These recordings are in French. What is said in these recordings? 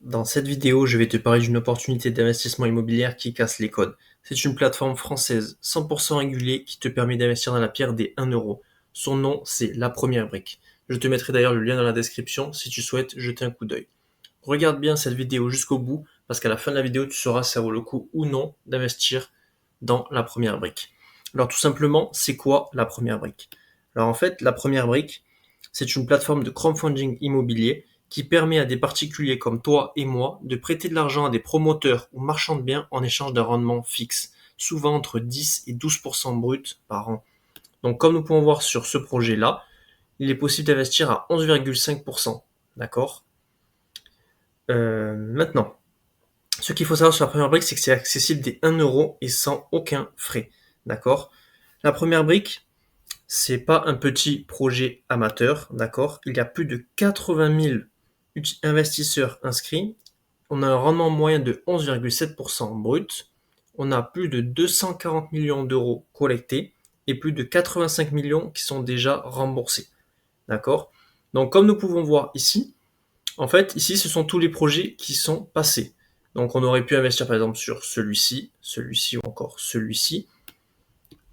Dans cette vidéo, je vais te parler d'une opportunité d'investissement immobilier qui casse les codes. C'est une plateforme française 100% régulée qui te permet d'investir dans la pierre des 1 euro. Son nom, c'est La Première Brique. Je te mettrai d'ailleurs le lien dans la description si tu souhaites jeter un coup d'œil. Regarde bien cette vidéo jusqu'au bout parce qu'à la fin de la vidéo, tu sauras si ça vaut le coup ou non d'investir dans La Première Brique. Alors tout simplement, c'est quoi La Première Brique? Alors en fait, La Première Brique, c'est une plateforme de crowdfunding immobilier qui permet à des particuliers comme toi et moi de prêter de l'argent à des promoteurs ou marchands de biens en échange d'un rendement fixe, souvent entre 10 et 12% brut par an. Donc comme nous pouvons voir sur ce projet-là, il est possible d'investir à 11,5%. D'accord. Maintenant, ce qu'il faut savoir sur la première brique, c'est que c'est accessible dès 1 euro et sans aucun frais. D'accord. La première brique, c'est pas un petit projet amateur, d'accord. Il y a plus de 80 000 investisseurs inscrits. On a un rendement moyen de 11,7% brut. On a plus de 240 millions d'euros collectés et plus de 85 millions qui sont déjà remboursés. D'accord. Donc, comme nous pouvons voir ici, en fait, ici, ce sont tous les projets qui sont passés. Donc, on aurait pu investir par exemple sur celui-ci, celui-ci ou encore celui-ci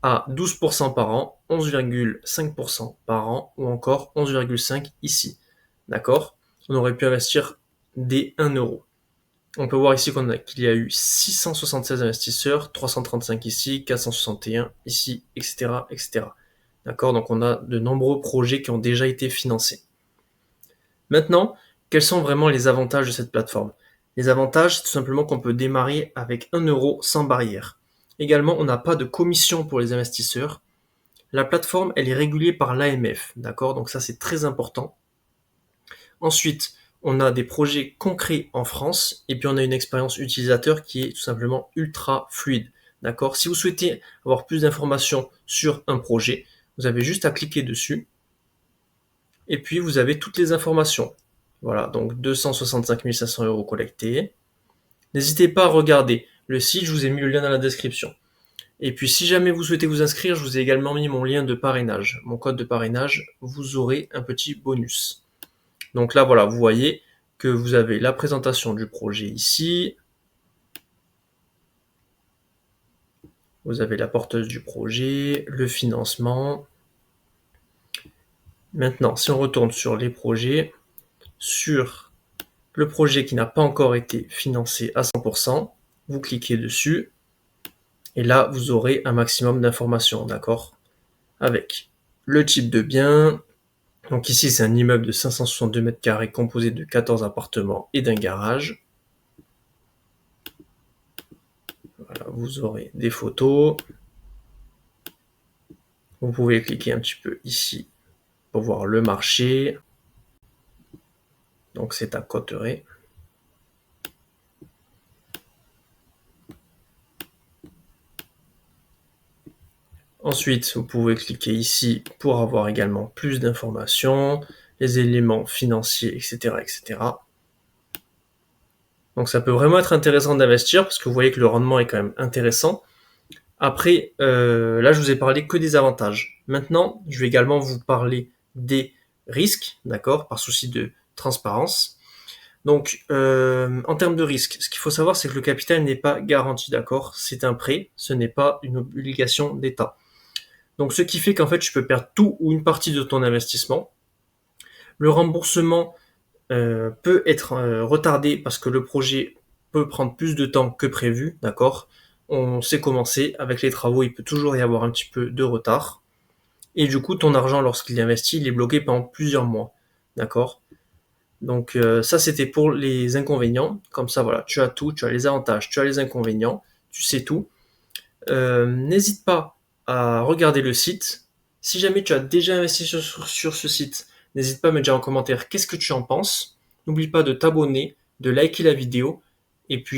à 12% par an, 11,5% par an ou encore 11,5% ici. D'accord. On aurait pu investir dès 1 euro. On peut voir ici qu'il y a eu 676 investisseurs, 335 ici, 461 ici, etc., etc. D'accord. Donc on a de nombreux projets qui ont déjà été financés. Maintenant, quels sont vraiment les avantages de cette plateforme? Les avantages, c'est tout simplement qu'on peut démarrer avec 1 euro sans barrière. Également, on n'a pas de commission pour les investisseurs. La plateforme, elle est régulée par l'AMF, d'accord? Donc ça, c'est très important. Ensuite, on a des projets concrets en France et puis on a une expérience utilisateur qui est tout simplement ultra fluide, d'accord? Si vous souhaitez avoir plus d'informations sur un projet, vous avez juste à cliquer dessus et puis vous avez toutes les informations. Voilà, donc 265 500 euros collectés. N'hésitez pas à regarder le site, je vous ai mis le lien dans la description. Et puis si jamais vous souhaitez vous inscrire, je vous ai également mis mon lien de parrainage, mon code de parrainage, vous aurez un petit bonus. Donc là voilà, vous voyez que vous avez la présentation du projet ici, vous avez la porteuse du projet, le financement. Maintenant, si on retourne sur les projets, sur le projet qui n'a pas encore été financé à 100%, vous cliquez dessus, et là vous aurez un maximum d'informations, d'accord? Avec le type de bien. Donc ici, c'est un immeuble de 562 mètres carrés composé de 14 appartements et d'un garage. Voilà, vous aurez des photos. Vous pouvez cliquer un petit peu ici pour voir le marché. Donc c'est à Cotteret. Ensuite, vous pouvez cliquer ici pour avoir également plus d'informations, les éléments financiers, etc., etc. Donc ça peut vraiment être intéressant d'investir parce que vous voyez que le rendement est quand même intéressant. Après, là, je vous ai parlé que des avantages. Maintenant, je vais également vous parler des risques, d'accord, par souci de transparence. Donc, en termes de risque, ce qu'il faut savoir, c'est que le capital n'est pas garanti, d'accord? C'est un prêt, ce n'est pas une obligation d'État. Donc, ce qui fait qu'en fait, tu peux perdre tout ou une partie de ton investissement. Le remboursement peut être retardé parce que le projet peut prendre plus de temps que prévu, d'accord? On sait commencer, avec les travaux, il peut toujours y avoir un petit peu de retard. Et du coup, ton argent, lorsqu'il est investi, il est bloqué pendant plusieurs mois, d'accord? Donc ça, c'était pour les inconvénients. Comme ça, voilà, tu as tout, tu as les avantages, tu as les inconvénients, tu sais tout. N'hésite pas à regarder le site. Si jamais tu as déjà investi sur ce site, n'hésite pas à me dire en commentaire qu'est-ce que tu en penses. N'oublie pas de t'abonner, de liker la vidéo, et puis